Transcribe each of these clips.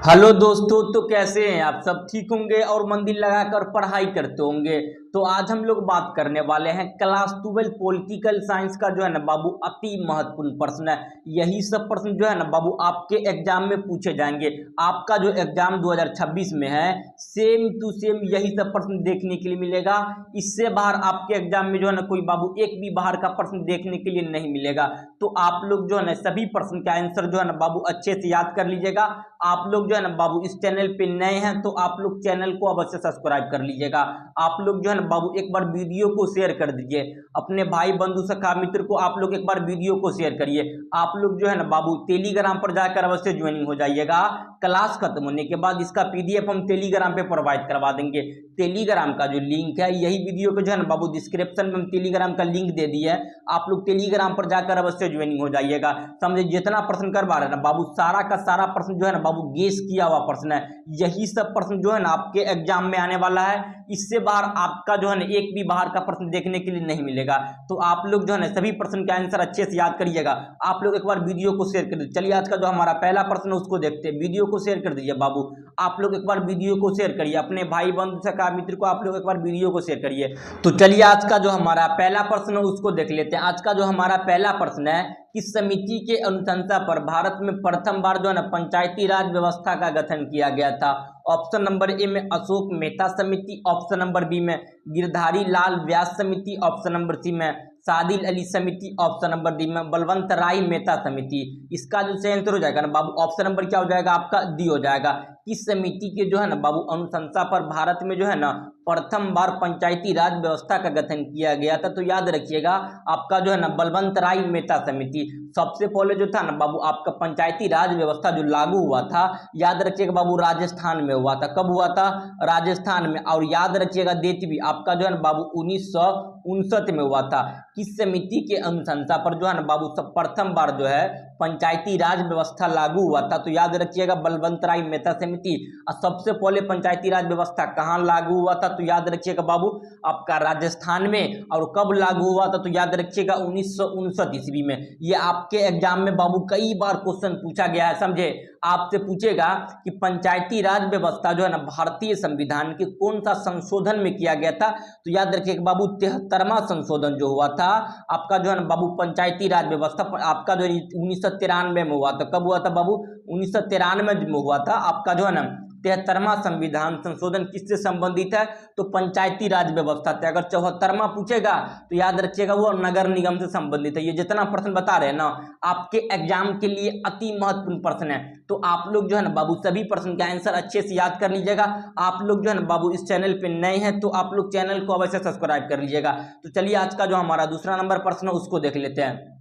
Hello दोस्तों, तो कैसे हैं आप सब? ठीक होंगे और मन दिल लगाकर पढ़ाई करते होंगे। तो आज हम लोग बात करने वाले हैं क्लास 12 पॉलिटिकल साइंस का जो है ना बाबू अति महत्वपूर्ण प्रश्न है। यही सब प्रश्न जो है ना बाबू आपके एग्जाम में पूछे जाएंगे। आपका जो एग्जाम 2026 में है सेम टू सेम यही सब प्रश्न देखने के लिए मिलेगा। इससे बाहर आपके एग्जाम में जो है ना कोई बाबू एक भी बाहर का प्रश्न देखने के लिए नहीं मिलेगा। तो आप लोग जो है ना सभी प्रश्न का आंसर जो है ना बाबू अच्छे से याद कर लीजिएगा। आप लोग जो है ना बाबू इस चैनल पे नए हैं तो आप लोग चैनल को अवश्य सब्सक्राइब कर लीजिएगा। आप लोग जो है ना बाबू एक बार वीडियो को शेयर कर दीजिए अपने भाई बंधु सखा मित्र को। आप लोग एक बार वीडियो को शेयर करिए। आप लोग जो है ना बाबू टेलीग्राम पर जाकर अवश्य ज्वाइनिंग हो जाइएगा। क्लास खत्म होने के बाद इसका पीडीएफ हम टेलीग्राम पे प्रोवाइड करवा देंगे। टेलीग्राम का जो लिंक है यही वीडियो को जो है ना बाबू डिस्क्रिप्शन में हम टेलीग्राम का लिंक दे दिया है। आप लोग टेलीग्राम पर जाकर अवश्य ज्वाइनिंग हो जाइएगा। समझे? जितना प्रश्न करवा रहे हैं ना बाबू सारा का सारा प्रश्न जो है ना बाबू गेस किया हुआ प्रश्न है। यही सब प्रश्न जो है ना आपके एग्जाम में आने वाला है। इससे बाहर आपका जो है ना एक भी बाहर का प्रश्न देखने के लिए नहीं मिलेगा। तो आप लोग जो है ना सभी प्रश्न के आंसर अच्छे से याद करिएगा। आप लोग एक बार वीडियो को शेयर कर दीजिए। चलिए आज का जो हमारा पहला प्रश्न है उसको देखते हैं। वीडियो को शेयर कर दीजिए बाबू। आप लोग एक बार वीडियो को शेयर करिए अपने भाई बंधु सखा मित्र को। आप लोग एक बार वीडियो को शेयर करिए। तो चलिए आज का जो हमारा पहला प्रश्न है उसको देख लेते हैं। आज का जो हमारा पहला प्रश्न है किस समिति के अनुशंसा पर भारत में प्रथम बार जो है ना पंचायती राज व्यवस्था का गठन किया गया था? ऑप्शन नंबर ए में अशोक मेहता समिति, ऑप्शन नंबर बी में गिरधारी लाल व्यास समिति, ऑप्शन नंबर सी में सादिल अली समिति, ऑप्शन नंबर डी में बलवंत राय मेहता समिति। इसका जो सही आंसर हो जाएगा ना बाबू ऑप्शन नंबर क्या हो जाएगा आपका? डी हो जाएगा। किस समिति के जो है ना बाबू अनुशंसा पर भारत में जो है ना प्रथम बार पंचायती राज व्यवस्था का गठन किया गया था? तो याद रखिएगा आपका जो है ना बलवंत राय मेहता समिति। सबसे पहले जो था ना बाबू आपका पंचायती राज व्यवस्था जो लागू हुआ था, याद रखिएगा बाबू राजस्थान में हुआ था। कब हुआ था? राजस्थान में। और याद रखिएगा डेट भी आपका जो है ना बाबू 1959 में हुआ था। किस समिति के अनुशंसा पर जो है ना बाबू सब प्रथम बार जो है पंचायती राज व्यवस्था लागू हुआ था? तो याद रखिएगा बलवंत राय मेहता समिति। और सबसे पहले पंचायती राज व्यवस्था कहाँ लागू हुआ था? तो याद रखिएगा बाबू आपका राजस्थान में। और कब लागू हुआ था? तो याद रखिएगा 1959 ईस्वी में। ये आपके एग्जाम में बाबू कई बार क्वेश्चन पूछा गया है। समझे? आपसे पूछेगा कि पंचायती राज व्यवस्था जो है ना भारतीय संविधान के कौन सा संशोधन में किया गया था? तो याद रखिएगा बाबू 73वां संशोधन जो हुआ था आपका जो है ना बाबू पंचायती राज व्यवस्था आपका जो 1993 में हुआ था। कब हुआ था बाबू? 1993 में हुआ था। आपका जो है ना 73वां संविधान संशोधन किससे संबंधित है? तो पंचायती राज व्यवस्था से। अगर 74वां पूछेगा तो याद रखिएगा वो नगर निगम से संबंधित है। ये जितना प्रश्न बता रहे हैं ना आपके एग्जाम के लिए अति महत्वपूर्ण प्रश्न है। तो आप लोग जो है ना बाबू सभी प्रश्न के आंसर अच्छे से याद कर लीजिएगा। आप लोग जो है ना बाबू इस चैनल पे नए हैं तो आप लोग चैनल को अवश्य सब्सक्राइब कर लीजिएगा। तो चलिए आज का जो हमारा दूसरा नंबर प्रश्न है उसको देख लेते हैं।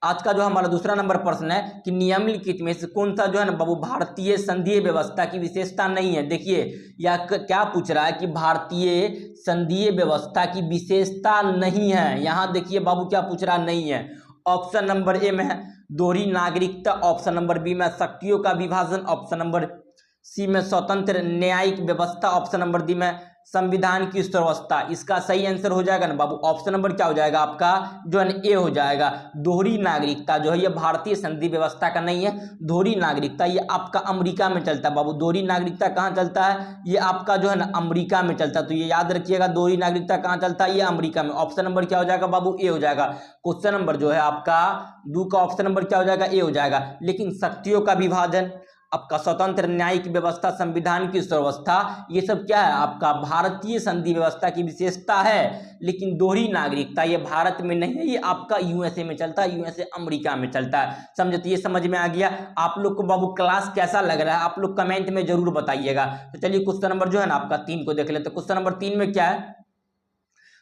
आज का जो हमारा दूसरा नंबर प्रश्न है कि निम्नलिखित में से कौन सा जो है ना बाबू भारतीय संघीय व्यवस्था की विशेषता नहीं है? देखिए या क्या पूछ रहा है कि भारतीय संघीय व्यवस्था की विशेषता नहीं है। यहां देखिए बाबू क्या पूछ रहा नहीं है। ऑप्शन नंबर ए में है दोहरी नागरिकता, ऑप्शन नंबर बी में शक्तियों का विभाजन, ऑप्शन नंबर सी में स्वतंत्र न्यायिक व्यवस्था, ऑप्शन नंबर डी में संविधान की व्यवस्था। इसका सही आंसर हो जाएगा ना बाबू ऑप्शन नंबर क्या हो जाएगा आपका? जो है ए हो जाएगा। दोहरी नागरिकता जो है ये भारतीय संधि व्यवस्था का नहीं है। दोहरी नागरिकता ये आपका अमेरिका में चलता है बाबू। दोहरी नागरिकता कहाँ चलता है? ये आपका जो है ना अमेरिका में चलता है। तो ये याद रखिएगा दोहरी नागरिकता कहाँ चलता है? ये अमेरिका में। ऑप्शन नंबर क्या हो जाएगा बाबू? ए हो जाएगा। क्वेश्चन नंबर जो है आपका 2 का ऑप्शन नंबर क्या हो जाएगा? ए हो जाएगा। लेकिन शक्तियों का विभाजन, आपका स्वतंत्र न्यायिक व्यवस्था, संविधान की व्यवस्था, ये सब क्या है? आपका भारतीय संधि व्यवस्था की विशेषता है। लेकिन दोहरी नागरिकता ये भारत में नहीं है, ये आपका यूएसए में चलता है। यूएसए अमेरिका में चलता है। समझे? तो ये समझ में आ गया। आप लोग को बाबू क्लास कैसा लग रहा है आप लोग कमेंट में जरूर बताइएगा। तो चलिए क्वेश्चन नंबर जो है ना आपका 3 को देख लेते हैं। क्वेश्चन नंबर 3 में क्या है?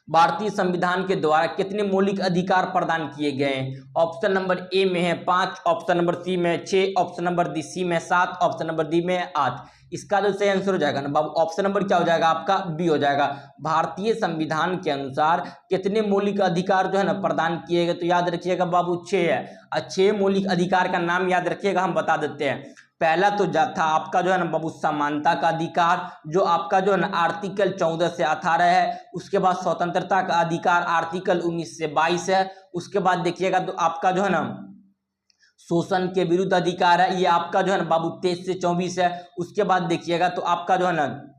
भारतीय संविधान के द्वारा कितने मौलिक अधिकार प्रदान किए गए हैं? ऑप्शन नंबर ए में है 5, ऑप्शन नंबर सी में 6, ऑप्शन नंबर डी सी में 7, ऑप्शन नंबर डी में 8। इसका जो सही आंसर हो जाएगा ना बाबू ऑप्शन नंबर क्या हो जाएगा आपका? बी हो जाएगा। भारतीय संविधान के अनुसार कितने मौलिक अधिकार जो है ना प्रदान किए गए? तो याद रखिएगा बाबू 6 है। 6 मौलिक अधिकार का नाम याद रखिएगा, हम बता देते हैं। पहला तो था आपका जो है ना बाबू समानता का अधिकार, जो आपका जो है ना आर्टिकल 14 से 18 है। उसके बाद स्वतंत्रता का अधिकार आर्टिकल 19 से 22 है। उसके बाद देखिएगा तो आपका जो है ना शोषण के विरुद्ध अधिकार है, ये आपका जो है ना बाबू 23 से 24 है। उसके बाद देखिएगा तो आपका जो है ना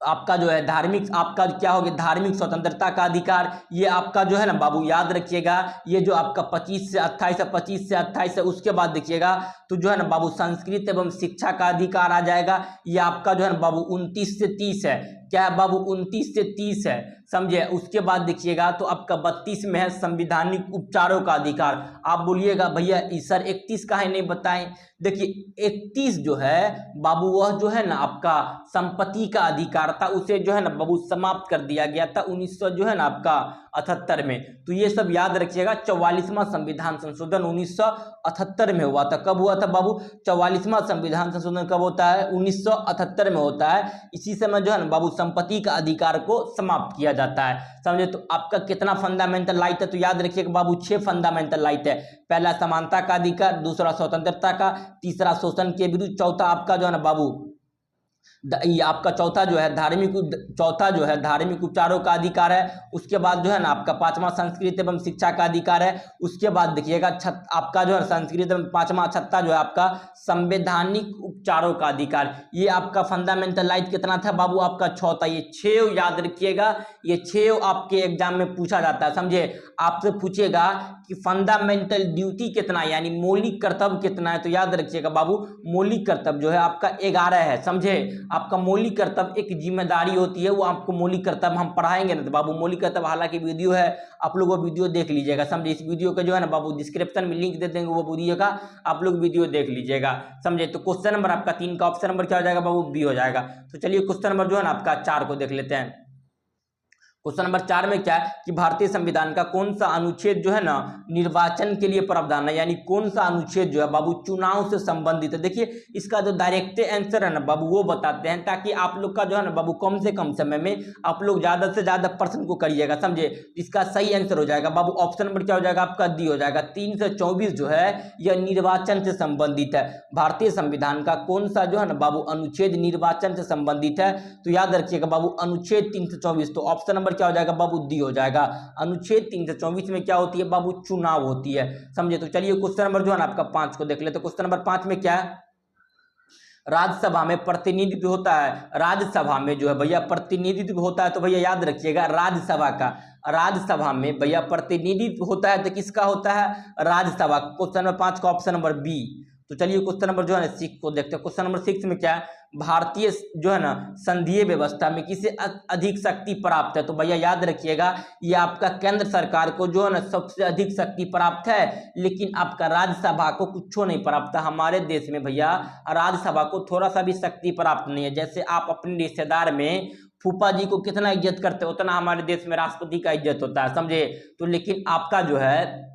आपका जो है धार्मिक, आपका क्या हो गया धार्मिक स्वतंत्रता का अधिकार, ये आपका जो है ना बाबू याद रखिएगा, ये जो आपका 25 से 28 है, 25 से 28 है। उसके बाद देखिएगा तो जो है ना बाबू संस्कृत एवं शिक्षा का अधिकार आ जाएगा, ये आपका जो है ना बाबू 29 से 30 है। क्या है बाबू 29 से 30 है, समझे। उसके बाद देखिएगा तो आपका 32 में है संविधानिक उपचारों का अधिकार। आप बोलिएगा भैया सर 31 का है नहीं बताएं। देखिए 31 जो है बाबू वह जो है ना आपका संपत्ति का अधिकार था, उसे जो है ना बाबू समाप्त कर दिया गया था 1900 जो है ना आपका 78 में। तो ये सब याद रखिएगा। 44वां संविधान संशोधन 1978 में हुआ था। कब हुआ था बाबू? 44वां संविधान संशोधन कब होता है? 1978 में होता है। इसी समय जो है ना बाबू संपत्ति का अधिकार को समाप्त किया जाता है, समझे। तो आपका कितना फंडामेंटल राइट है? तो याद रखिएगा बाबू 6 फंडामेंटल राइट है। पहला समानता का अधिकार, दूसरा स्वतंत्रता का, तीसरा शोषण के विरुद्ध, चौथा आपका जो है ना बाबू ये आपका चौथा जो है धार्मिक उपचारों का अधिकार है। उसके बाद जो है ना आपका 5वां संस्कृत एवं शिक्षा का अधिकार है। उसके बाद देखिएगा आपका जो है संस्कृत एवं 5वां, छठा जो है आपका संवैधानिक उपचारों का अधिकार। ये आपका फंडामेंटल राइट कितना था बाबू? आपका 6 था। ये 6 याद रखिएगा, ये 6 आपके एग्जाम में पूछा जाता है, समझे। आपसे पूछेगा कि फंडामेंटल ड्यूटी कितना है, यानी मौलिक कर्तव्य कितना है, तो याद रखिएगा बाबू मौलिक कर्तव्य जो है आपका 11 है, समझे। आपका मौलिक कर्तव्य एक जिम्मेदारी होती है, वो आपको मौलिक कर्तव्य हम पढ़ाएंगे ना तो बाबू मौलिक कर्तव्य, हालांकि वीडियो है, आप लोग वो वीडियो देख लीजिएगा, समझे। इस वीडियो का जो है ना बाबू डिस्क्रिप्शन में लिंक दे देंगे, वो वीडियो का आप लोग वीडियो देख लीजिएगा, समझे। तो क्वेश्चन नंबर आपका 3 का ऑप्शन नंबर क्या हो जाएगा बाबू? बी हो जाएगा। तो चलिए क्वेश्चन नंबर जो है ना आपका 4 को देख लेते हैं। क्वेश्चन नंबर 4 में क्या है कि भारतीय संविधान का कौन सा अनुच्छेद जो है ना निर्वाचन के लिए प्रावधान है, यानी कौन सा अनुच्छेद जो है बाबू चुनाव से संबंधित है। देखिए इसका जो डायरेक्ट आंसर है ना बाबू वो बताते हैं, ताकि आप लोग का जो है ना बाबू कम से कम समय में आप लोग ज्यादा से ज्यादा प्रश्न को करिएगा, समझे। इसका सही आंसर हो जाएगा बाबू ऑप्शन नंबर क्या हो जाएगा आपका? डी हो जाएगा। 3 से 24 जो है यह निर्वाचन से संबंधित है। भारतीय संविधान का कौन सा जो है ना बाबू अनुच्छेद निर्वाचन से संबंधित है? तो याद रखिएगा बाबू अनुच्छेद 3 से 24। तो ऑप्शन नंबर क्या हो जाएगा बाबू? डी हो जाएगा। अनुच्छेद 3 से 24 में क्या होती है बाबू? चुनाव होती है, समझे। तो चलिए क्वेश्चन नंबर जो है ना आपका 5 को देख लेते। क्वेश्चन नंबर 5 में क्या है? राज्यसभा में प्रतिनिधित्व होता है, राज्यसभा में जो है भैया प्रतिनिधित्व होता है, तो भैया याद रखिएगा राज्यसभा का, राज्यसभा में भैया प्रतिनिधित्व होता है तो किसका होता है? राज्यसभा। क्वेश्चन नंबर 5 का ऑप्शन नंबर बी। तो चलिए क्वेश्चन नंबर जो है ना 6 को देखते हैं। क्वेश्चन नंबर 6 में क्या है? भारतीय जो है ना संघीय व्यवस्था में किसे अधिक शक्ति प्राप्त है? तो भैया याद रखिएगा ये आपका केंद्र सरकार को जो है ना सबसे अधिक शक्ति प्राप्त है, लेकिन आपका राज्यसभा को कुछ नहीं प्राप्त है। हमारे देश में भैया राज्यसभा को थोड़ा सा भी शक्ति प्राप्त नहीं है। जैसे आप अपने रिश्तेदार में फूफा जी को कितना इज्जत करते हो, उतना हमारे देश में राष्ट्रपति का इज्जत होता है, समझे। तो लेकिन आपका जो है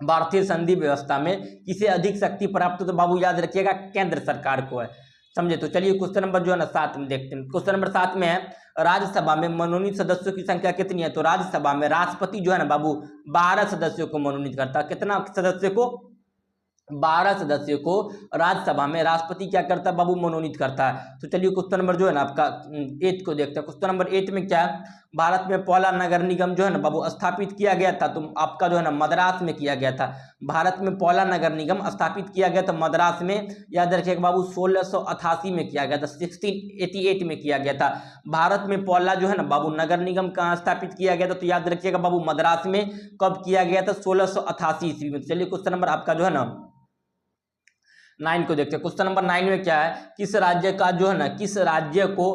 भारतीय संघीय व्यवस्था में किसे अधिक शक्ति प्राप्त हो? तो बाबू याद रखिएगा केंद्र सरकार को है, समझे। तो चलिए क्वेश्चन नंबर जो है ना 7 में देखते हैं। क्वेश्चन नंबर 7 में है राज्यसभा में मनोनीत सदस्यों की संख्या कितनी है? तो राज्यसभा में राष्ट्रपति जो है ना बाबू 12 सदस्यों को मनोनीत करता है। कितना सदस्य को? 12 सदस्यों को राज्यसभा में राष्ट्रपति क्या करता है बाबू? मनोनीत करता है। तो चलिए क्वेश्चन नंबर जो है ना आपका 8 को देखते हैं। क्वेश्चन नंबर 8 में क्या है? भारत में पहला नगर निगम जो है ना बाबू स्थापित किया गया था, तो आपका जो है ना मद्रास में किया गया था। भारत में पहला नगर निगम स्थापित किया गया था मद्रास में, याद रखिएगा बाबू 1688 में किया गया था, 1688 में किया गया था। भारत में पहला जो है ना बाबू नगर निगम कहाँ स्थापित किया गया था? तो याद रखिएगा बाबू मद्रास में। कब किया गया था? 1688 ईस्वी में। चलिए क्वेश्चन नंबर आपका जो है ना 9 को देखते हैं। क्वेश्चन नंबर 9 में क्या है? किस राज्य का जो है ना किस राज्य को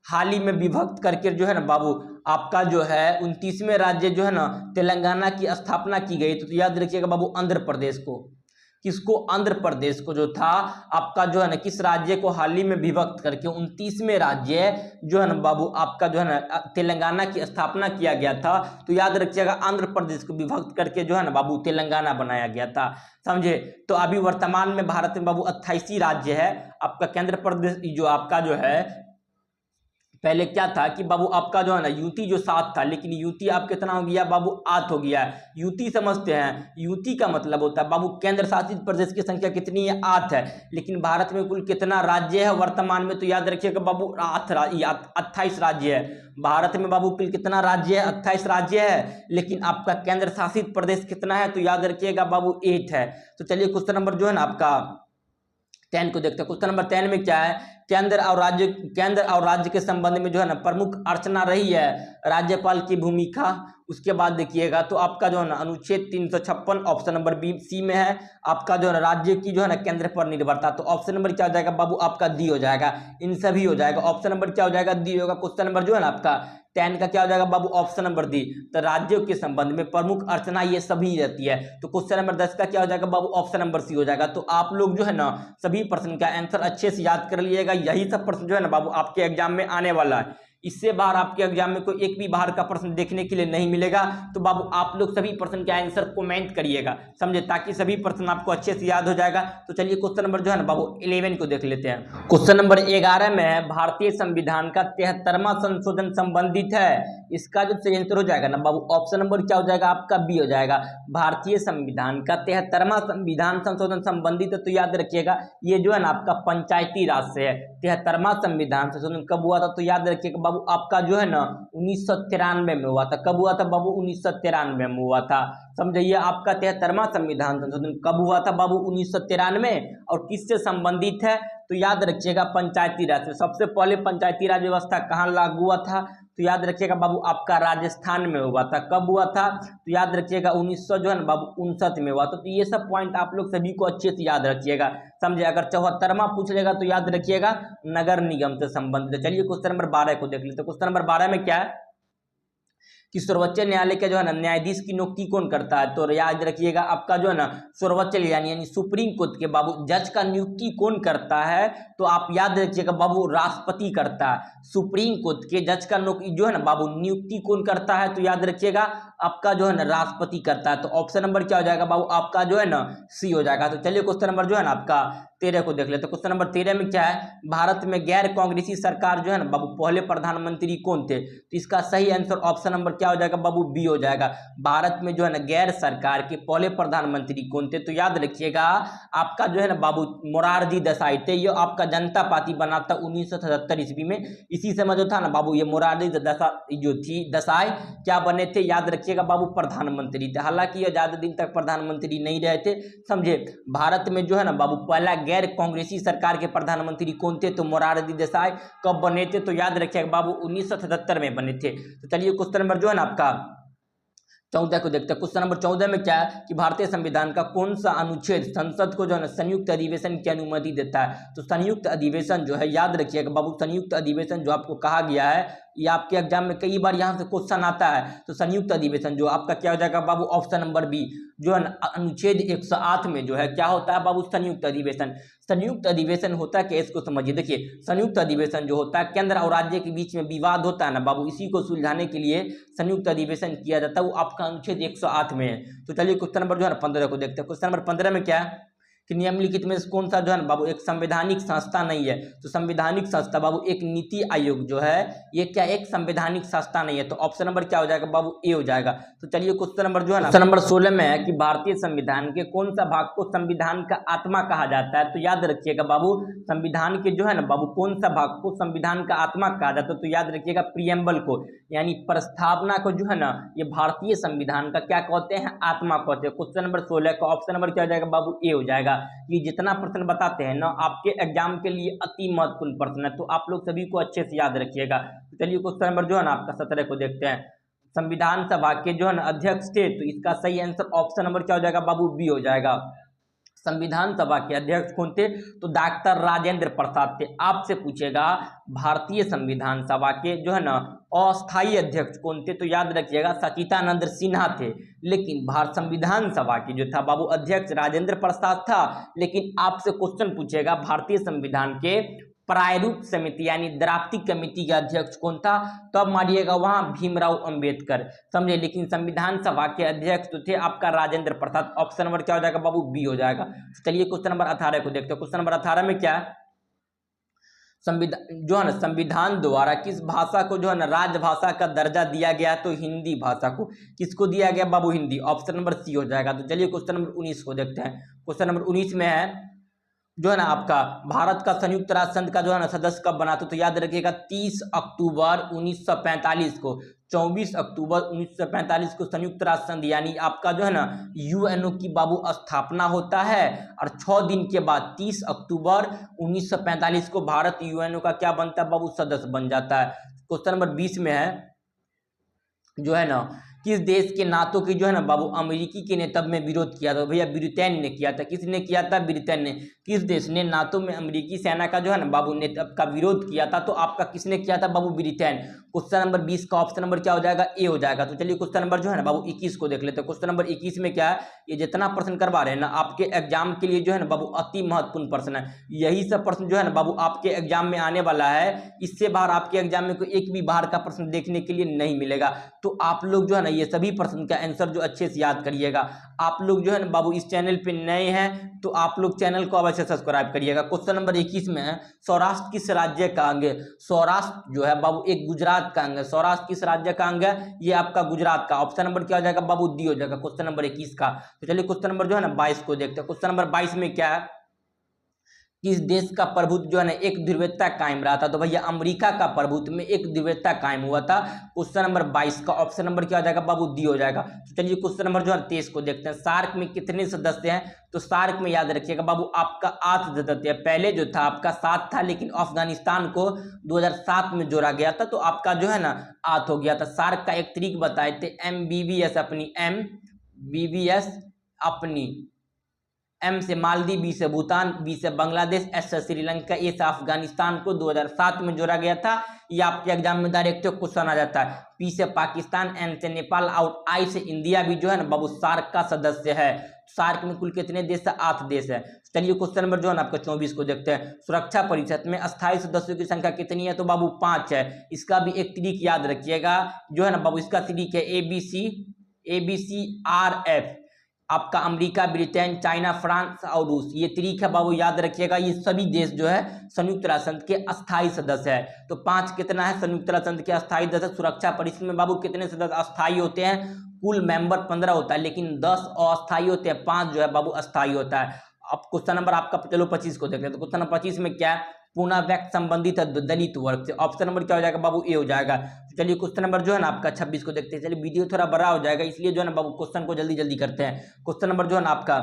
हाल ही में विभक्त करके जो है ना बाबू आपका जो है 29वें राज्य जो है ना तेलंगाना की स्थापना की गई? तो याद रखिएगा बाबू आंध्र प्रदेश को। किसको? आंध्र प्रदेश को जो था आपका जो है ना किस राज्य को हाल ही में विभक्त करके 29वें राज्य जो है ना बाबू आपका जो है ना तेलंगाना की स्थापना किया गया था। तो याद रखिएगा आंध्र प्रदेश को विभक्त करके जो है ना बाबू तेलंगाना बनाया गया था, समझे। तो अभी वर्तमान में भारत में बाबू 28 राज्य है। आपका केंद्र प्रदेश जो आपका जो है पहले क्या था कि बाबू आपका जो है ना युति जो 7 था, लेकिन युति आप कितना हो गया बाबू 8 हो गया है। युति समझते हैं, युति का मतलब होता है बाबू केंद्र शासित प्रदेश की संख्या कितनी है 8 है। लेकिन भारत में कुल कितना राज्य है वर्तमान में, तो याद रखिएगा बाबू 28 राज्य है। भारत में बाबू कुल कितना राज्य है 28 राज्य है, लेकिन आपका केंद्र शासित प्रदेश कितना है, तो याद रखिएगा बाबू 8 है। तो चलिए क्वेश्चन नंबर जो है ना आपका 10 को देखते हैं। क्वेश्चन नंबर 10 में क्या है, केंद्र और राज्य के संबंध में जो है ना प्रमुख अर्चना रही है राज्यपाल की भूमिका। उसके बाद देखिएगा तो आपका जो है ना अनुच्छेद 356 ऑप्शन नंबर बी सी में है, आपका जो है ना राज्य की जो है ना केंद्र पर निर्भरता। तो ऑप्शन नंबर क्या हो जाएगा बाबू आपका डी हो जाएगा, इन सभी हो जाएगा। ऑप्शन नंबर क्या हो जाएगा डी होगा। क्वेश्चन नंबर जो है ना आपका 10 का क्या हो जाएगा बाबू ऑप्शन नंबर डी, तो राज्यों के संबंध में प्रमुख अर्चना ये सभी रहती है। तो क्वेश्चन नंबर 10 का क्या हो जाएगा बाबू ऑप्शन नंबर सी हो जाएगा। तो आप लोग जो है ना सभी प्रश्न का आंसर अच्छे से याद कर लीजिएगा। यही सब प्रश्न जो है ना बाबू आपके एग्जाम में आने वाला है। इससे बाहर आपके एग्जाम में कोई एक भी बाहर का प्रश्न देखने के लिए नहीं मिलेगा। तो बाबू आप लोग सभी प्रश्न के आंसर कमेंट करिएगा, समझे, ताकि सभी प्रश्न आपको अच्छे से याद हो जाएगा। तो चलिए क्वेश्चन नंबर जो है ना बाबू 11 को देख लेते हैं। क्वेश्चन नंबर 11 में है भारतीय संविधान का 73वां संशोधन संबंधित है। इसका जो सही आंसर हो जाएगा ना बाबू ऑप्शन नंबर क्या हो जाएगा आपका बी हो जाएगा। भारतीय संविधान का 73वां संविधान संशोधन संबंधित है, तो याद रखिएगा ये जो है ना आपका पंचायती राज से है। 73वां संविधान संशोधन कब हुआ था, तो याद रखिएगा बाबू आपका जो है ना 1993 में हुआ था। कब हुआ था बाबू 1993 में हुआ था, समझिए। आपका 73वां संविधान संशोधन कब हुआ था बाबू 1993 और किससे संबंधित है, तो याद रखिएगा पंचायती राज से। सबसे पहले पंचायती राज व्यवस्था कहाँ लागू हुआ था, तो याद रखिएगा बाबू आपका राजस्थान में हुआ था। कब हुआ था, तो याद रखिएगा 1900 जो है ना बाबू 59 में हुआ था। तो ये सब पॉइंट आप लोग सभी को अच्छे से याद रखिएगा, समझे। अगर 74वां पूछ लेगा तो याद रखिएगा नगर निगम से संबंधित। चलिए क्वेश्चन नंबर 12 को देख लेते हैं। क्वेश्चन नंबर 12 में क्या है कि सर्वोच्च न्यायालय का जो है ना न्यायाधीश की नियुक्ति कौन करता है, तो याद रखिएगा आपका जो है ना सर्वोच्च यानी सुप्रीम कोर्ट के बाबू जज का नियुक्ति कौन करता है, तो आप याद रखिएगा बाबू राष्ट्रपति करता है। सुप्रीम कोर्ट के जज का जो है ना बाबू नियुक्ति कौन करता है, तो याद रखिएगा आपका जो है ना राष्ट्रपति करता है। तो ऑप्शन नंबर क्या हो जाएगा बाबू आपका जो है ना सी हो जाएगा। तो चलिए क्वेश्चन नंबर जो है ना आपका 13 को देख लेते हैं। क्वेश्चन नंबर 13 में क्या है, भारत में गैर कांग्रेसी सरकार जो है ना बाबू पहले प्रधानमंत्री कौन थे, तो इसका सही आंसर ऑप्शन नंबर क्या हो जाएगा बाबू बी हो जाएगा। भारत में जो है ना गैर सरकार के पहले प्रधानमंत्री कौन थे, तो याद रखिएगा आपका जो है ना बाबू मोरारजी देसाई थे। ये आपका जनता पार्टी बना था 1977 ईस्वी में। इसी समय जो था ना बाबू ये मोरारजी देसाई क्या बने थे, याद रखिएगा बाबू प्रधानमंत्री थे। हालांकि ये ज्यादा दिन तक प्रधानमंत्री नहीं रहे थे, समझे। भारत में जो है ना बाबू पहला गैर कांग्रेसी सरकार के प्रधानमंत्री कौन थे, तो मोरारजी देसाई। कब बने थे, तो याद रखिएगा बाबू 1977 में बने थे। तो चलिए क्वेश्चन नंबर जो है ना आपका 14 को देखते हैं। क्वेश्चन नंबर 14 में क्या है कि भारतीय संविधान का कौन सा अनुच्छेद संसद को जो है ना संयुक्त अधिवेशन की अनुमति देता है, तो संयुक्त अधिवेशन जो है याद रखिएगा बाबू संयुक्त अधिवेशन जो आपको कहा गया है, ये आपके एग्जाम में कई बार यहाँ से क्वेश्चन आता है। तो संयुक्त अधिवेशन जो आपका क्या हो जाएगा बाबू ऑप्शन नंबर बी जो है अनुच्छेद 108 में जो है क्या होता है बाबू संयुक्त अधिवेशन। संयुक्त अधिवेशन होता है कि इसको समझिए, देखिए संयुक्त अधिवेशन जो होता है केंद्र और राज्य के बीच में विवाद होता है ना बाबू, इसी को सुलझाने के लिए संयुक्त अधिवेशन किया जाता है, वो आपका अनुच्छेद 108 में है। तो चलिए क्वेश्चन नंबर जो है 15 को देखते हैं। क्वेश्चन नंबर 15 में क्या है कि निम्नलिखित में से कौन सा जो है ना बाबू एक संवैधानिक संस्था नहीं है, तो संवैधानिक संस्था बाबू एक नीति आयोग जो है ये क्या एक संवैधानिक संस्था नहीं है। तो ऑप्शन नंबर क्या हो जाएगा बाबू ए हो जाएगा। तो चलिए क्वेश्चन नंबर जो है ना क्वेश्चन नंबर 16 में है कि भारतीय संविधान के कौन सा भाग को संविधान का आत्मा कहा जाता है, तो याद रखिएगा बाबू संविधान के जो है ना बाबू कौन सा भाग को संविधान का आत्मा कहा जाता है, तो याद रखिएगा प्रियम्बल को, यानी प्रस्तावना को जो है ना ये भारतीय संविधान का क्या कहते हैं आत्मा कहते हैं। क्वेश्चन नंबर 16 का ऑप्शन नंबर क्या हो जाएगा बाबू ए हो जाएगा। ये जितना प्रश्न बताते हैं ना आपके एग्जाम के लिए अति महत्वपूर्ण प्रश्न है, तो आप लोग सभी को अच्छे से याद रखिएगा। तो चलिए क्वेश्चन नंबर जो है ना आपका 17 को देखते हैं। संविधान सभा के जो है ना अध्यक्ष थे, तो इसका सही आंसर ऑप्शन नंबर क्या हो जाएगा बाबू बी हो जाएगा। संविधान सभा के अध्यक्ष कौन थे, तो डॉक्टर राजेंद्र प्रसाद थे। आपसे पूछेगा भारतीय संविधान सभा के जो है ना अस्थायी अध्यक्ष कौन थे, तो याद रखिएगा सचिदानंद सिन्हा थे। लेकिन भारत संविधान सभा के जो था बाबू अध्यक्ष राजेंद्र प्रसाद था। लेकिन आपसे क्वेश्चन पूछेगा भारतीय संविधान के प्रारूप समिति यानी ड्राफ्टिंग कमेटी के अध्यक्ष कौन था, तो अब मानिएगा वहां भीमराव अंबेडकर, समझे। लेकिन संविधान सभा के अध्यक्ष तो थे आपका राजेंद्र प्रसाद। ऑप्शन नंबर क्या हो जाएगा बाबू बी हो जाएगा। चलिए क्वेश्चन नंबर 18 को देखते हैं। क्वेश्चन नंबर 18 में क्या है संविधान जो है ना, संविधान द्वारा किस भाषा को जो है ना राजभाषा का दर्जा दिया गया, तो हिंदी भाषा को। किसको दिया गया बाबू? हिंदी। ऑप्शन नंबर सी हो जाएगा। तो चलिए क्वेश्चन नंबर 19 को देखते हैं। क्वेश्चन नंबर 19 में है जो है ना आपका, भारत का संयुक्त राष्ट्र संघ का जो है ना सदस्य कब बना? तो याद रखिएगा 30 अक्टूबर 1945 को। 24 अक्टूबर 1945 को संयुक्त राष्ट्र संघ यानी आपका जो है ना यूएनओ की बाबू स्थापना होता है। और 6 दिन के बाद 30 अक्टूबर 1945 को भारत यूएनओ का क्या बनता है बाबू? सदस्य बन जाता है। क्वेश्चन नंबर 20 में है जो है ना, किस देश के नाटो की जो है ना बाबू अमेरिकी के नेतृत्व में विरोध किया था? भैया ब्रिटेन ने किया था। किसने किया था? ब्रिटेन ने। किस देश ने नाटो में अमेरिकी सेना का जो है ना बाबू नेतृत्व का विरोध किया था? तो आपका किसने किया था बाबू? ब्रिटेन। क्वेश्चन नंबर 20 का ऑप्शन नंबर क्या हो जाएगा? ए हो जाएगा। तो चलिए क्वेश्चन नंबर जो है ना बाबू 21 को देख लेते हैं। क्वेश्चन नंबर 21 में क्या है, ये जितना प्रश्न करवा रहे हैं ना आपके एग्जाम के लिए जो है ना बाबू अति महत्वपूर्ण प्रश्न है। यही सब प्रश्न जो है ना बाबू आपके एग्जाम में आने वाला है। इससे बाहर आपके एग्जाम में कोई एक भी बाहर का प्रश्न देखने के लिए नहीं मिलेगा। तो आप लोग जो है ना ये सभी प्रश्न का आंसर जो अच्छे से याद करिएगा। आप लोग जो है ना बाबू इस चैनल पे नए हैं तो आप लोग चैनल को अवश्य सब्सक्राइब करिएगा। क्वेश्चन नंबर 21 में है, सौराष्ट्र किस राज्य का अंग है? सौराष्ट्र जो है बाबू एक गुजरात का अंग है। सौराष्ट्र किस राज्य का अंग है? ये आपका गुजरात का। ऑप्शन नंबर क्या हो जाएगा बाबू? डी हो जाएगा क्वेश्चन नंबर 21 का। तो चलिए क्वेश्चन नंबर जो है ना 22 को देखते हैं। क्वेश्चन नंबर 22 में क्या है, किस देश का प्रभुत्व जो है ना एक ध्रुवीयता कायम रहा था? तो भैया अमेरिका का प्रभुत्व में एक ध्रुवीयता कायम हुआ था। क्वेश्चन नंबर 22 का ऑप्शन नंबर क्या हो जाएगा बाबू? डी हो जाएगा। तो चलिए क्वेश्चन नंबर जो है 23 को देखते हैं। सार्क में कितने सदस्य हैं? तो सार्क में याद रखिएगा बाबू आपका 8 सदस्य है। पहले जो था आपका 7 था, लेकिन अफगानिस्तान को 2007 में जोड़ा गया था तो आपका जो है ना 8 हो गया था। सार्क का एक तरीक बताए थे, MBBS अपनी, MBBS अपनी, M से मालदीव, B से भूटान, B से बांग्लादेश, S से श्रीलंका, A से अफगानिस्तान को 2007 में जोड़ा गया था। ये आपके एग्जाम में डायरेक्ट क्वेश्चन आ जाता है। P से पाकिस्तान, N से नेपाल और I से इंडिया भी जो है ना बाबू सार्क का सदस्य है। सार्क में कुल कितने देश है? 8 देश है। चलिए क्वेश्चन नंबर जो है ना आपका 24 को देखते हैं। सुरक्षा परिषद में अस्थायी सदस्यों की संख्या कितनी है? तो बाबू 5 है। इसका भी एक तरीक याद रखिएगा जो है ना बाबू, इसका तरीक है ABCRF। आपका अमेरिका, ब्रिटेन, चाइना, फ्रांस और रूस, ये तरीक है बाबू याद रखिएगा। ये सभी देश जो है संयुक्त राष्ट्र संघ के अस्थायी सदस्य है। तो 5 कितना है संयुक्त राष्ट्र संघ के अस्थायी सदस्य? सुरक्षा परिषद में बाबू कितने सदस्य अस्थायी होते हैं? कुल मेंबर 15 होता है, लेकिन 10 अस्थायी होते हैं, 5 जो है बाबू अस्थायी होता है। अब क्वेश्चन नंबर आपका चलो 25 को देख लेते हैं। तो क्वेश्चन नंबर 25 में क्या है, पुनः व्यक्त संबंधित है दलित वर्ग से। ऑप्शन नंबर क्या हो जाएगा बाबू? ए हो जाएगा। तो चलिए क्वेश्चन नंबर जो है ना आपका 26 को देखते हैं। चलिए वीडियो थोड़ा बड़ा हो जाएगा इसलिए जो है ना बाबू क्वेश्चन को जल्दी जल्दी करते हैं। क्वेश्चन नंबर जो है ना आपका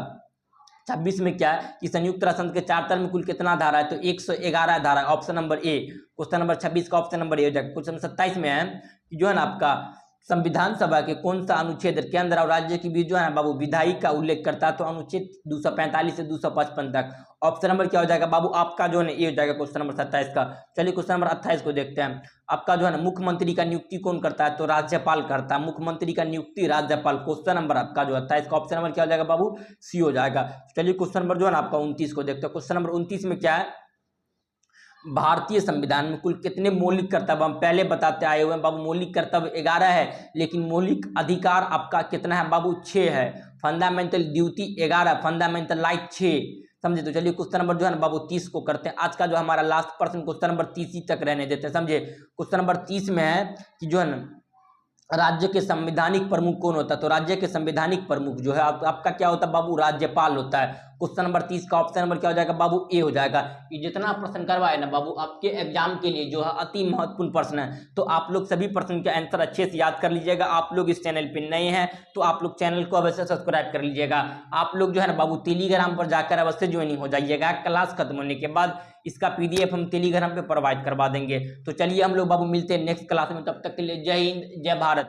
26 में क्या है कि संयुक्त राष्ट्र संघ के चार्टर में कुल कितना धारा है? तो 111 धारा है। Option number A. Question number 26 का ऑप्शन नंबर ए हो जाएगा। क्वेश्चन 27 में है कि जो है ना आपका संविधान सभा के कौन सा अनुच्छेद केंद्र और राज्य के बीच जो है ना बाबू विधायी का उल्लेख करता है? तो अनुच्छेद 245 से 255 तक। ऑप्शन नंबर क्या हो जाएगा बाबू आपका जो है ना ये हो जाएगा क्वेश्चन नंबर 27 का। चलिए क्वेश्चन नंबर 28 को देखते हैं। आपका जो है ना मुख्यमंत्री का नियुक्ति कौन करता है? तो राज्यपाल करता है। मुख्यमंत्री का नियुक्ति राज्यपाल। क्वेश्चन नंबर आपका जो 28 का ऑप्शन नंबर क्या हो जाएगा बाबू? सी हो जाएगा। चलिए क्वेश्चन नंबर जो है ना आपका 29 को देखते हैं। क्वेश्चन नंबर 29 में क्या है, भारतीय संविधान में कुल कितने मौलिक कर्तव्य हम पहले बताते आए हुए हैं बाबू? मौलिक कर्तव्य 11 है, लेकिन मौलिक अधिकार आपका कितना है बाबू? 6 है। Fundamental duty 11, fundamental right 6। समझे? तो चलिए क्वेश्चन नंबर जो है ना बाबू 30 को करते हैं। आज का जो हमारा लास्ट प्रश्न क्वेश्चन नंबर 30 ही तक रहने देते हैं। समझे? क्वेश्चन नंबर 30 में है कि जो है ना राज्य के संवैधानिक प्रमुख कौन होता है? तो राज्य के संवैधानिक प्रमुख जो है आपका क्या होता है बाबू? राज्यपाल होता है। क्वेश्चन नंबर 30 का ऑप्शन नंबर क्या हो जाएगा बाबू? ए हो जाएगा। ये जितना प्रश्न करवाए ना बाबू आपके एग्जाम के लिए जो है अति महत्वपूर्ण प्रश्न है, तो आप लोग सभी प्रश्न के आंसर अच्छे से याद कर लीजिएगा। आप लोग इस चैनल पे नए हैं तो आप लोग चैनल को अवश्य सब्सक्राइब कर लीजिएगा। आप लोग जो है ना बाबू टेलीग्राम पर जाकर अवश्य ज्वाइनिंग हो जाइएगा। क्लास खत्म होने के बाद इसका PDF हम टेलीग्राम पे प्रोवाइड करवा देंगे। तो चलिए हम लोग बाबू मिलते हैं नेक्स्ट क्लास में, तब तक के लिए जय हिंद जय भारत।